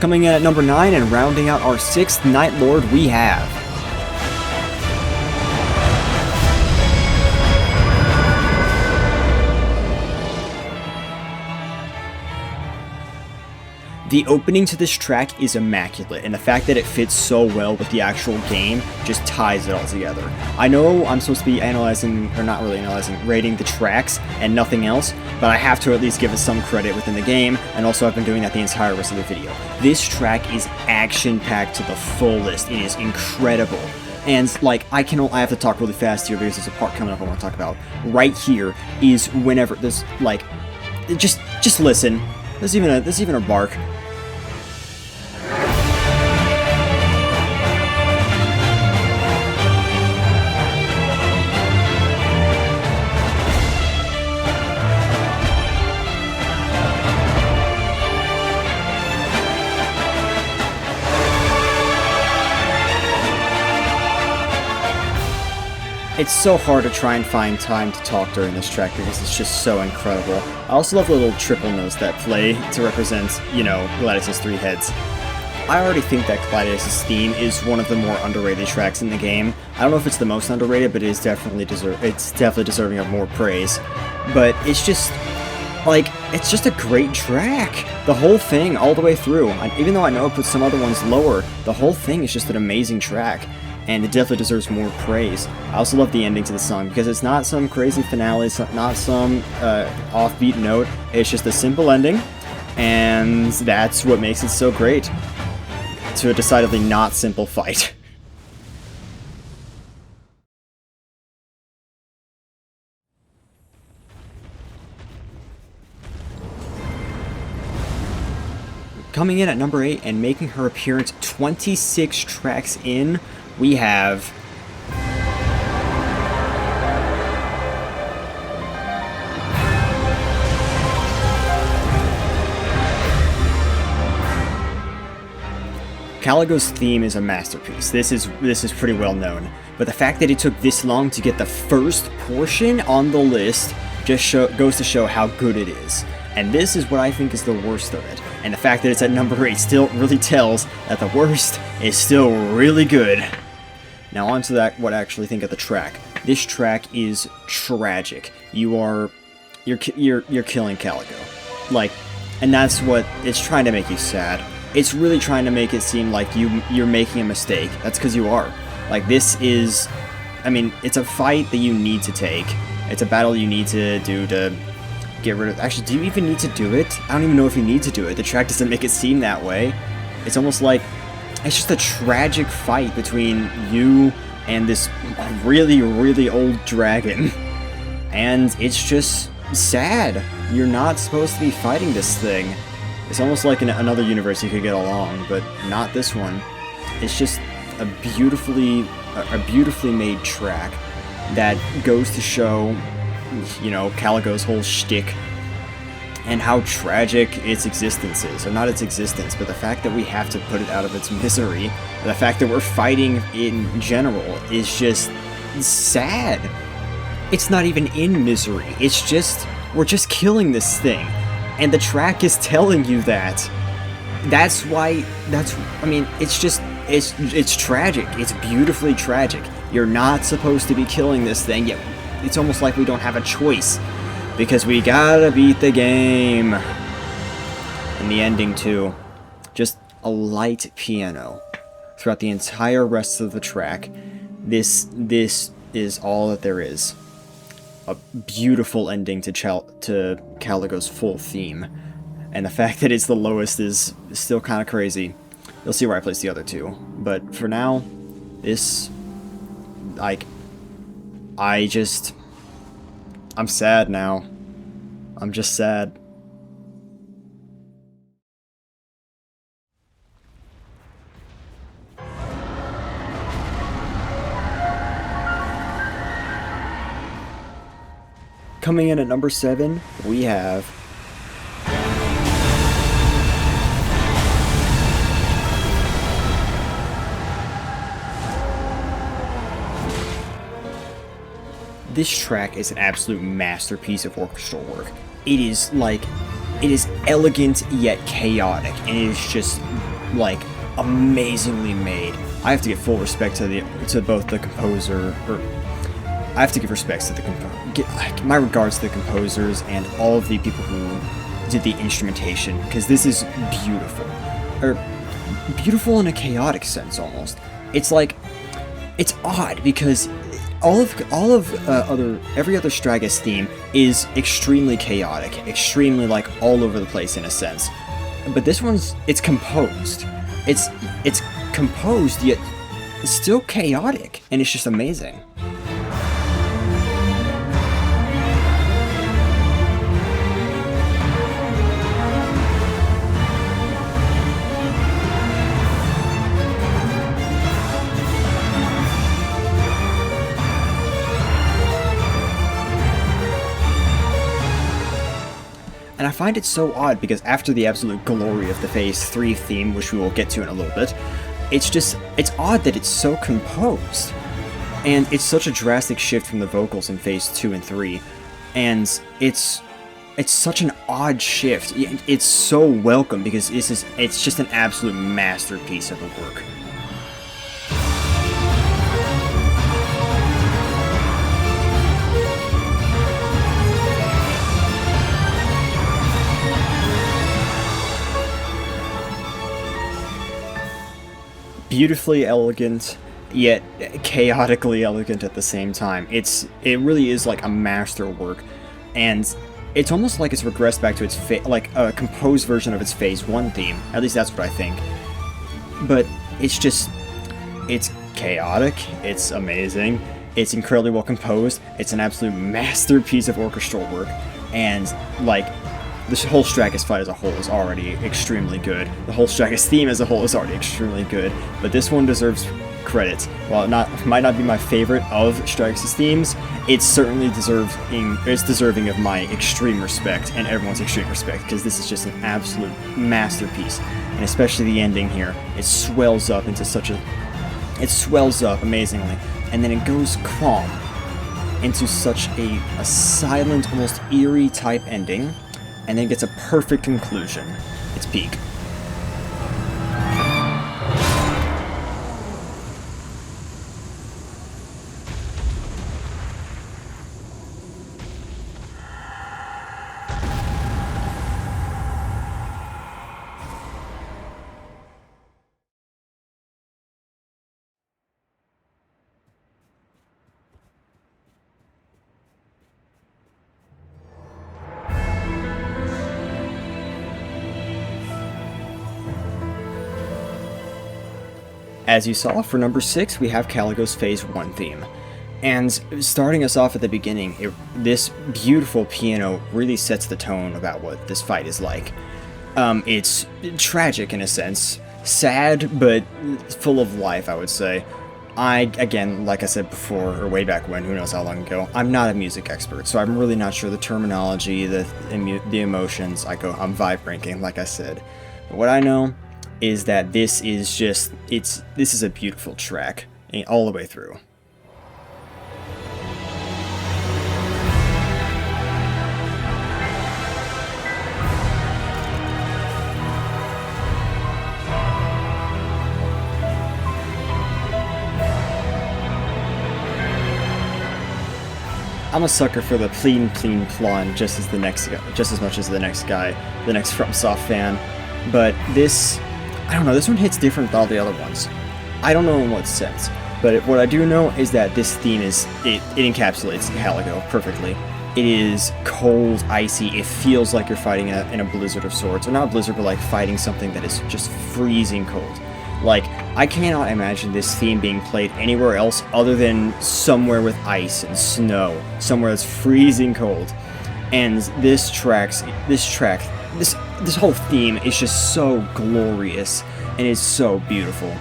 Coming in at number 9 and rounding out our 6th Nightlord, we have... The opening to this track is immaculate, and the fact that it fits so well with the actual game just ties it all together. I know I'm supposed to be rating the tracks and nothing else, but I have to at least give it some credit within the game, and also I've been doing that the entire rest of the video. This track is action-packed to the fullest. It is incredible. And, like, I have to talk really fast here because there's a part coming up I want to talk about. Right here is whenever this, like, just listen. There's even a bark. It's so hard to try and find time to talk during this track because it's just so incredible. I also love the little triple notes that play to represent, you know, Gladius's 3 heads. I already think that Gladius's theme is one of the more underrated tracks in the game. I don't know if it's the most underrated, but it's definitely deserving of more praise. But it's just, like, it's just a great track. The whole thing, all the way through. Even though I know I put some other ones lower, the whole thing is just an amazing track. And it definitely deserves more praise. I also love the ending to the song, because it's not some crazy finale, it's not some offbeat note, it's just a simple ending, and that's what makes it so great. To a decidedly not simple fight. Coming in at number 8 and making her appearance 26 tracks in, we have... Caligo's theme is a masterpiece. This is pretty well known, but the fact that it took this long to get the first portion on the list just goes to show how good it is. And this is what I think is the worst of it. And the fact that it's at number 8 still really tells that the worst is still really good. Now on to what I actually think of the track. This track is tragic. You're killing Caligo. Like, and that's what it's trying to make you sad. It's really trying to make it seem like you're making a mistake. That's because you are. Like, this is, I mean, it's a fight that you need to take. It's a battle you need to do to get rid of... Actually, do you even need to do it? I don't even know if you need to do it. The track doesn't make it seem that way. It's almost like... It's just a tragic fight between you and this really, really old dragon. And it's just sad. You're not supposed to be fighting this thing. It's almost like in another universe you could get along, but not this one. It's just a beautifully made track that goes to show, you know, Caligo's whole shtick and how tragic its existence is. Or not its existence, but the fact that we have to put it out of its misery. The fact that we're fighting in general is just sad. It's not even in misery. It's just, we're just killing this thing. And the track is telling you that. I mean, it's just, it's tragic. It's beautifully tragic. You're not supposed to be killing this thing, yet it's almost like we don't have a choice. Because we gotta beat the game. And the ending, too. Just a light piano throughout the entire rest of the track. This is all that there is. A beautiful ending to Caligo's full theme. And the fact that it's the lowest is still kind of crazy. You'll see where I place the other two. But for now, this... like... I'm sad now. I'm just sad. Coming in at number 7, we have... This track is an absolute masterpiece of orchestral work. It is elegant yet chaotic, and it is just like amazingly made. I have to give full respect to both the composer, I have to give respects to my regards to the composers and all of the people who did the instrumentation, because this is beautiful, beautiful in a chaotic sense almost. It's like, it's odd because every other Stragus theme is extremely chaotic, extremely like all over the place in a sense. But this one's, it's composed. It's composed yet still chaotic, and it's just amazing. And I find it so odd because after the absolute glory of the Phase 3 theme, which we will get to in a little bit, it's odd that it's so composed. And it's such a drastic shift from the vocals in Phase 2 and 3. And it's such an odd shift. It's so welcome because it's just an absolute masterpiece of a work. Beautifully elegant, yet chaotically elegant at the same time. It really is like a masterwork, and it's almost like it's regressed back to its like a composed version of its Phase 1 theme. At least that's what I think. But it's chaotic, it's amazing, it's incredibly well composed, it's an absolute masterpiece of orchestral work, and like, this whole Stragus fight as a whole is already extremely good. The whole Stragus theme as a whole is already extremely good, but this one deserves credit. While it might not be my favorite of Stragus' themes, it's certainly deserving of my extreme respect and everyone's extreme respect, because this is just an absolute masterpiece. And especially the ending here, it swells up amazingly, and then it goes calm into such a silent, almost eerie type ending, and then gets a perfect conclusion. It's peak. As you saw, for number 6, we have Caligo's Phase 1 theme. And starting us off at the beginning, this beautiful piano really sets the tone about what this fight is like. It's tragic in a sense, sad, but full of life, I would say. Again, like I said before, or way back when, who knows how long ago, I'm not a music expert, so I'm really not sure the terminology, the emotions. I'm vibe ranking, like I said. But what I know is that this is a beautiful track all the way through. I'm a sucker for the pleen pleen plon just as much as the next guy, the next Fromsoft fan. But this, I don't know, this one hits different than all the other ones. I don't know in what sense, but what I do know is that this theme it encapsulates Haligo perfectly. It is cold, icy, it feels like you're fighting in a blizzard of sorts, or not a blizzard, but like fighting something that is just freezing cold. Like, I cannot imagine this theme being played anywhere else other than somewhere with ice and snow, somewhere that's freezing cold. And this whole theme is just so glorious and is so beautiful.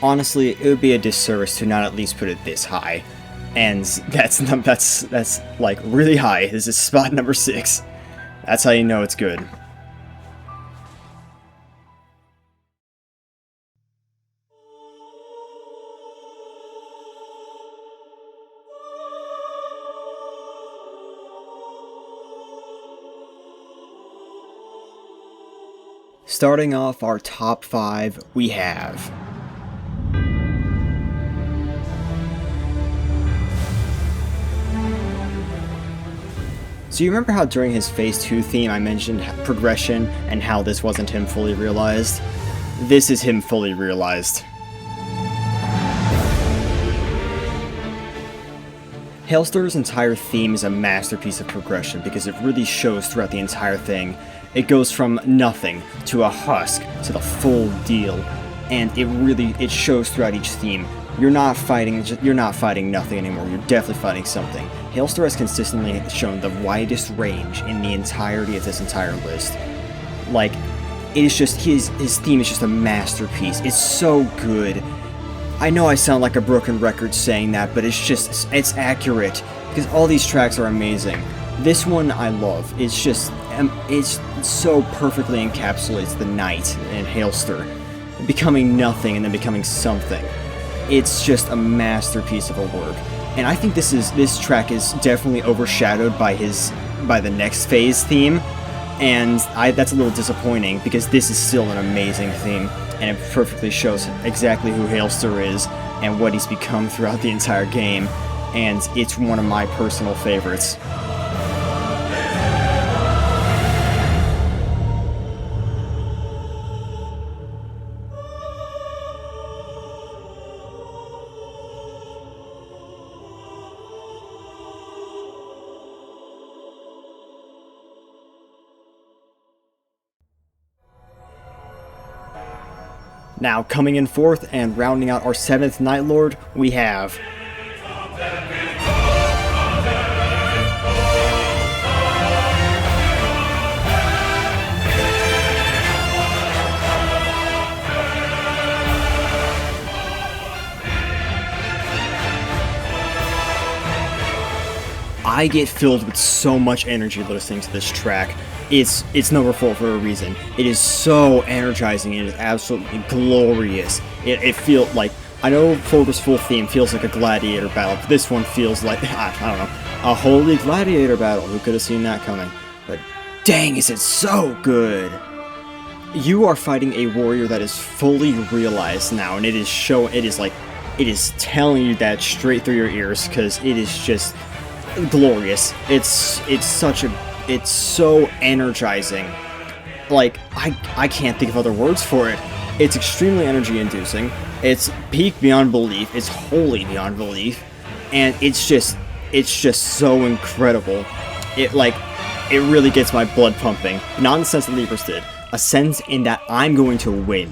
Honestly, it would be a disservice to not at least put it this high. And that's like really high. This is spot number 6. That's how you know it's good. Starting off our top 5, we have So you remember how during his Phase 2 theme I mentioned progression and how this wasn't him fully realized? This is him fully realized. Heolstor's entire theme is a masterpiece of progression because it really shows throughout the entire thing. It goes from nothing to a husk to the full deal, and it shows throughout each theme. You're not fighting nothing anymore, you're definitely fighting something. Heolstor has consistently shown the widest range in the entirety of this entire list. Like, it is just, his theme is just a masterpiece. It's so good. I know I sound like a broken record saying that, but it's accurate, because all these tracks are amazing. This one I love. It's just, it's so perfectly encapsulates the Night and Heolstor, becoming nothing and then becoming something. It's just a masterpiece of a work, and I think this track is definitely overshadowed by the next phase theme, and that's a little disappointing because this is still an amazing theme, and it perfectly shows exactly who Heolstor is and what he's become throughout the entire game, and it's one of my personal favorites. Now, coming in 4th and rounding out our 7th Nightlord, we have I get filled with so much energy listening to this track. It's number 4 for a reason. It is so energizing. It is absolutely glorious. It feels like, I know Fulgur's full theme feels like a gladiator battle, but this one feels like, I don't know, a holy gladiator battle. Who could have seen that coming? But dang, is it so good! You are fighting a warrior that is fully realized now, and it is telling you that straight through your ears, because it is just glorious. It's so energizing. Like, I can't think of other words for it. It's extremely energy inducing. It's peak beyond belief. It's wholly beyond belief. And it's just so incredible. It really gets my blood pumping. Not in the sense that Libras did. A sense in that I'm going to win.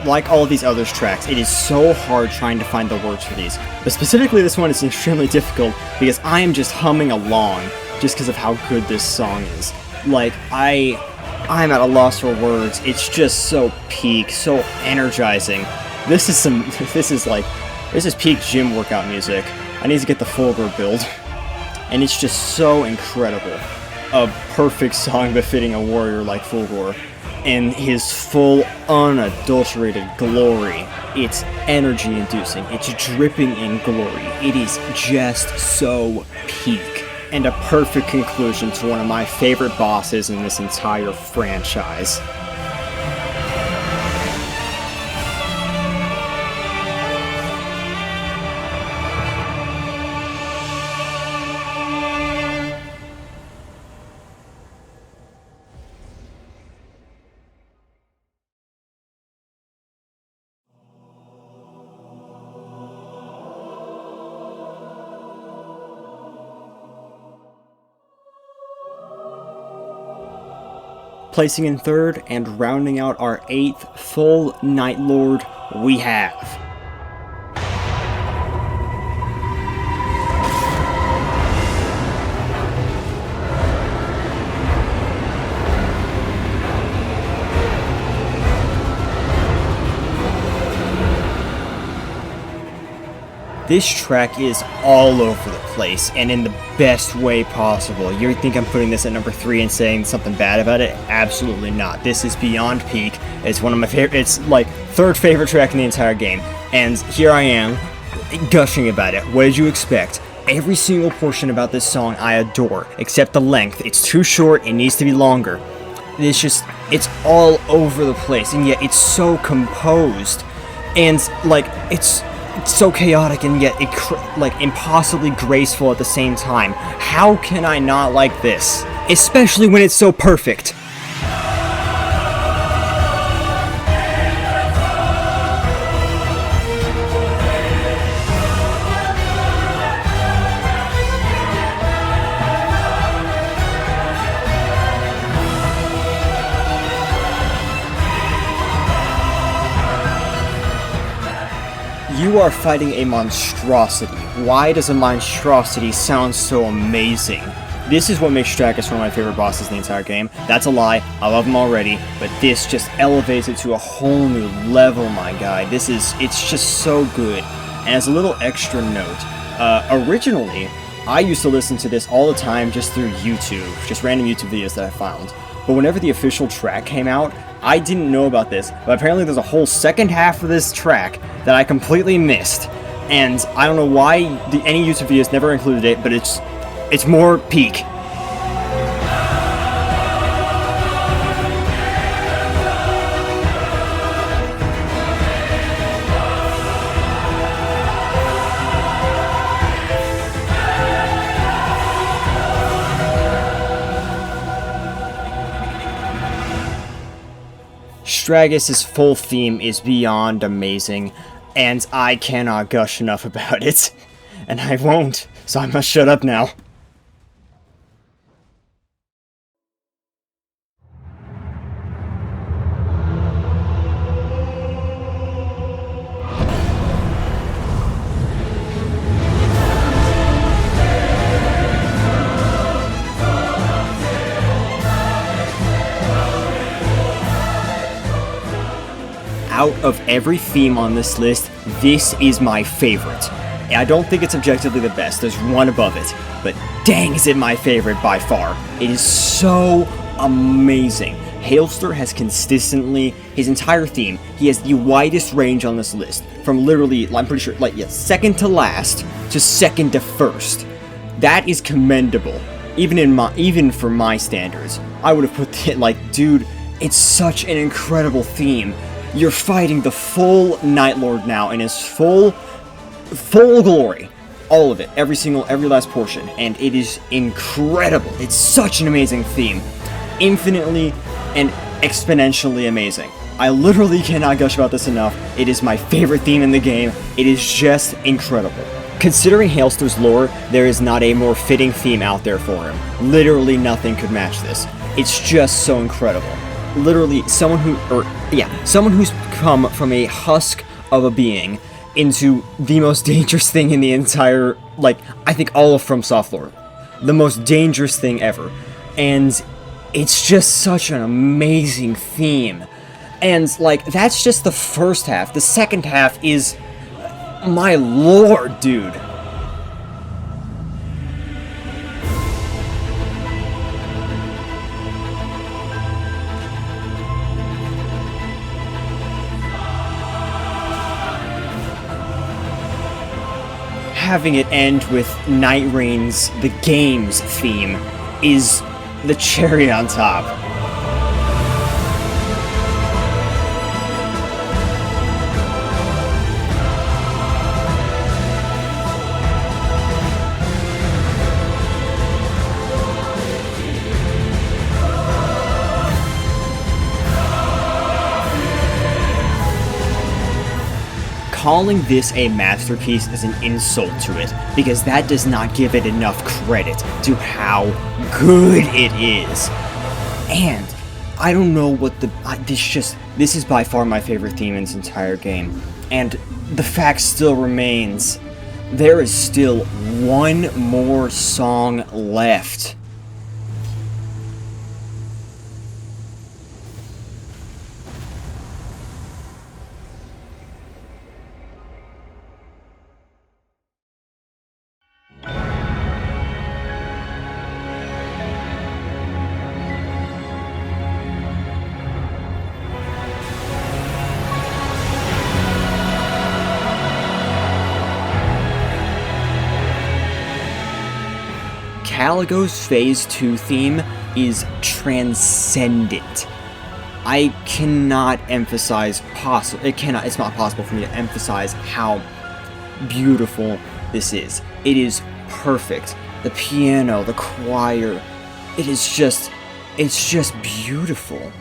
Like all of these other tracks, it is so hard trying to find the words for these. But specifically this one is extremely difficult because I am just humming along just because of how good this song is. Like, I'm at a loss for words. It's just so peak, so energizing. This is This is peak gym workout music. I need to get the Fulgur build. And it's just so incredible. A perfect song befitting a warrior like Fulgur. In his full, unadulterated glory. It's energy-inducing. It's dripping in glory. It is just so peak. And a perfect conclusion to one of my favorite bosses in this entire franchise. Placing in third and rounding out our 8th full Nightlord, we have... This track is all over the place, and in the best way possible. You think I'm putting this at number 3 and saying something bad about it? Absolutely not. This is beyond peak. It's one of my favorite, it's like 3rd favorite track in the entire game. And here I am, gushing about it. What did you expect? Every single portion about this song I adore, except the length. It's too short, it needs to be longer. It's all over the place, and yet it's so composed. And, like, it's so chaotic and yet impossibly graceful at the same time. How can I not like this? Especially when it's so perfect. You are fighting a monstrosity. Why does a monstrosity sound so amazing? This is what makes Strakus one of my favorite bosses in the entire game. That's a lie. I love him already, but this just elevates it to a whole new level, my guy. It's just so good. And as a little extra note, originally, I used to listen to this all the time just through YouTube, just random YouTube videos that I found. But whenever the official track came out, I didn't know about this, but apparently there's a whole second half of this track that I completely missed. And I don't know why any YouTube videos never included it, but it's more peak. Stragus' full theme is beyond amazing, and I cannot gush enough about it. And I won't, so I must shut up now. Out of every theme on this list, this is my favorite. And I don't think it's objectively the best, there's one above it, but dang is it my favorite by far. It is so amazing. Heolstor has consistently, his entire theme, he has the widest range on this list, from literally, I'm pretty sure, second to last, to second to first. That is commendable, even for my standards. I would have put it dude, it's such an incredible theme. You're fighting the full Nightlord now in his full glory. All of it. Every last portion. And it is incredible. It's such an amazing theme. Infinitely and exponentially amazing. I literally cannot gush about this enough. It is my favorite theme in the game. It is just incredible. Considering Heolstor's lore, there is not a more fitting theme out there for him. Literally nothing could match this. It's just so incredible. Literally, someone who's come from a husk of a being into the most dangerous thing in the entire, I think all of Fromsoft lore. The most dangerous thing ever. And it's just such an amazing theme. And, that's just the first half. The second half is My lord, dude. Having it end with Night Rain's The Games theme is the cherry on top. Calling this a masterpiece is an insult to it, because that does not give it enough credit to how good it is. And I don't know what this is by far my favorite theme in this entire game. And the fact still remains, there is still one more song left. Caligo's Phase 2 theme is transcendent. I cannot emphasize it's not possible for me to emphasize how beautiful this is. It is perfect. The piano, the choir, it's just beautiful.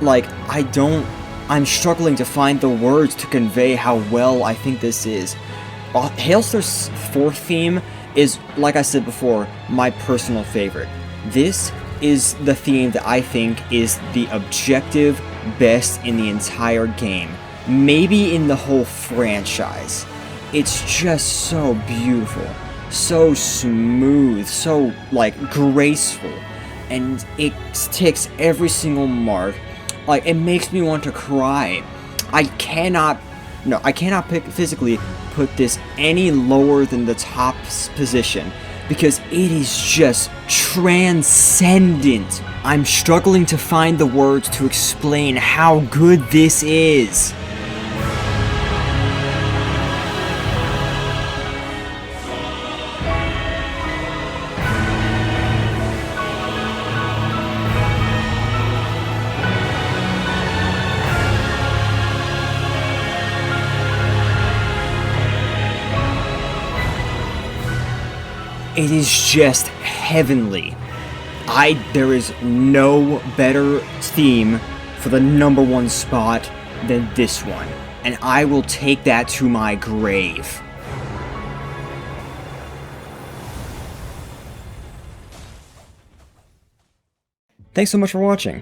Like, I'm struggling to find the words to convey how well I think this is. Heolstor's 4th theme is, like I said before, my personal favorite. This is the theme that I think is the objective best in the entire game. Maybe in the whole franchise. It's just so beautiful, so smooth, so, like, graceful. And it ticks every single mark. Like, it makes me want to cry. I cannot physically put this any lower than the top position, because it is just transcendent. I'm struggling to find the words to explain how good this is. It is just heavenly. There is no better theme for the #1 spot than this one, and I will take that to my grave. Thanks so much for watching.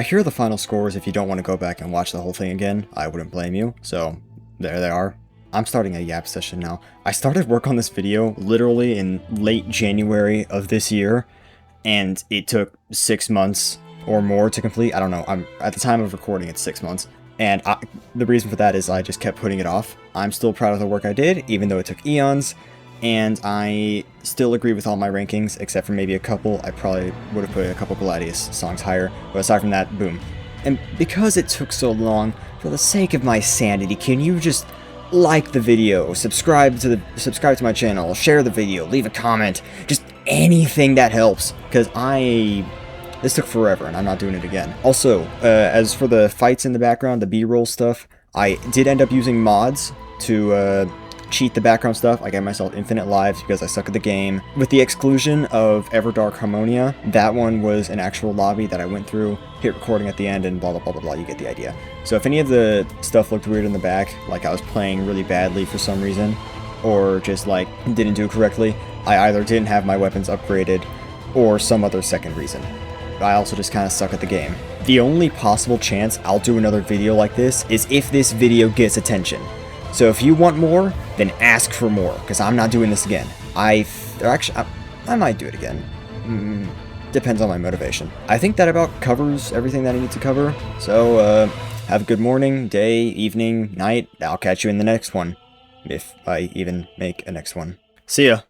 Here are the final scores if you don't want to go back and watch the whole thing again. I wouldn't blame you, so there they are. I'm starting a yap session now. I started work on this video literally in late January of this year, and it took 6 months or more to complete. I don't know. At the time of recording, it's 6 months. And the reason for that is I just kept putting it off. I'm still proud of the work I did, even though it took eons, and I still agree with all my rankings, except for maybe a couple. I probably would have put a couple Gladius songs higher, but aside from that, boom. And because it took so long, for the sake of my sanity, can you just like the video, subscribe to my channel, share the video, leave a comment, just anything that helps, because this took forever and I'm not doing it again. Also, as for the fights in the background, the B-roll stuff, I did end up using mods to cheat the background stuff. I gave myself infinite lives because I suck at the game. With the exclusion of Everdark Harmonia, that one was an actual lobby that I went through, hit recording at the end, and blah blah blah blah blah, you get the idea. So if any of the stuff looked weird in the back, like I was playing really badly for some reason, or just like didn't do it correctly, I either didn't have my weapons upgraded, or some other second reason. I also just kind of suck at the game. The only possible chance I'll do another video like this is if this video gets attention. So if you want more, then ask for more, because I'm not doing this again. I might do it again. Depends on my motivation. I think that about covers everything that I need to cover. So, have a good morning, day, evening, night. I'll catch you in the next one. if I even make a next one. See ya!